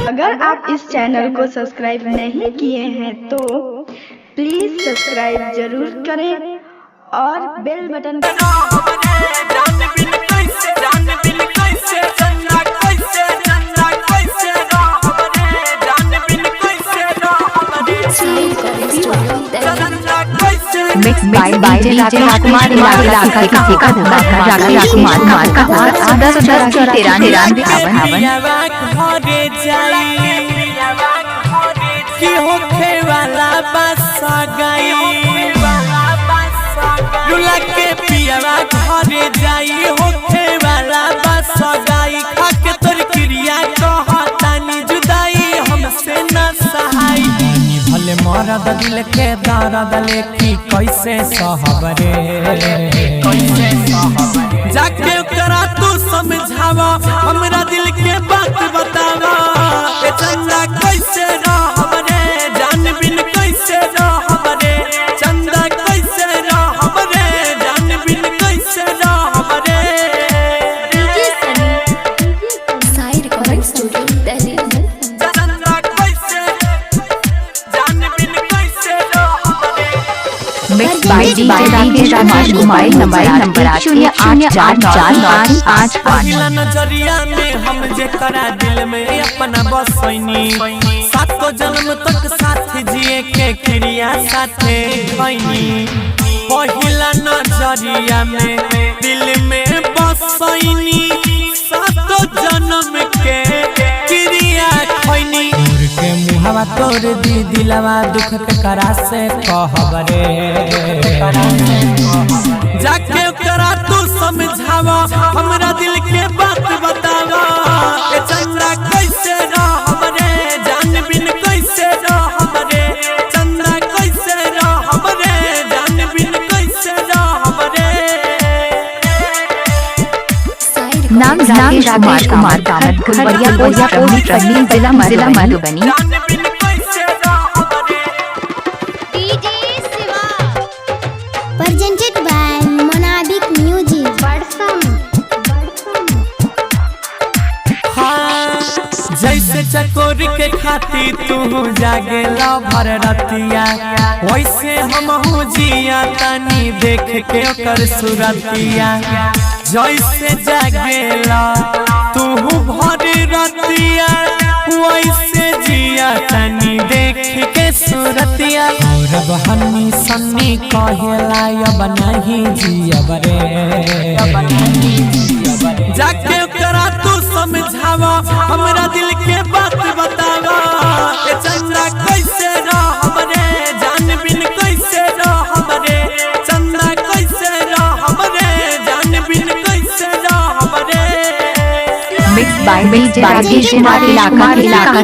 अगर आप इस चैनल को सब्सक्राइब नहीं किए हैं तो प्लीज सब्सक्राइब जरूर करें और बेल बटन मिक्स बाय DJ राजकुमार इलाका का राजकुमार का 10 मरद दिल के दर्द लेखी कैसे सहबरे जाके करा तू समझावा हमरा दिल के बात बतावा ए चंदा कैसे रहबरे जान बिन कैसे रहबरे चंदा कैसे रहबरे जान बिन कैसे रहबरे DJ Sunny Sai recording studio Delhi mix by DJ Rajkumar number 08449585 नजरिया में हम जे करा दिल में अपना बसैनी सातों जन्म तक साथ जिए के क्रिया साथे खैनी पहिला नजरिया में दिल में बसैनी सातों जन्म के क्रिया खैनी के मुहावा तोर दी दिलवा दुख के करा से कहबरे जाके करा तू समझावा हमरा दिल के बात बतावा ए चंदा कैसे रहबरे जान बिन कैसे रहबरे चंदा कैसे रहबरे जान बिन कैसे रहबरे नाम राजकुमार फुलवरिया जिला Madhubani presented by Monadic Music जैसे चकोर के खाती तू जागेला भर रतिया वैसे हम जिया तनी देख के ओकर सुरतिया जैसे जागेला तू भर रतिया वैसे जिया तनी देख के सुरतिया और बहनी सन्नी कहेला अब नहीं जियबरे जाके करा तू समझावा हमरा दिल के बात बतावा ए चंदा कैसे रहबरे जान बिन कैसे रहबरे चंदा कैसे रहबरे जान बिन कैसे रहबरे मिक्स बाय DJ राजकुमार इलाका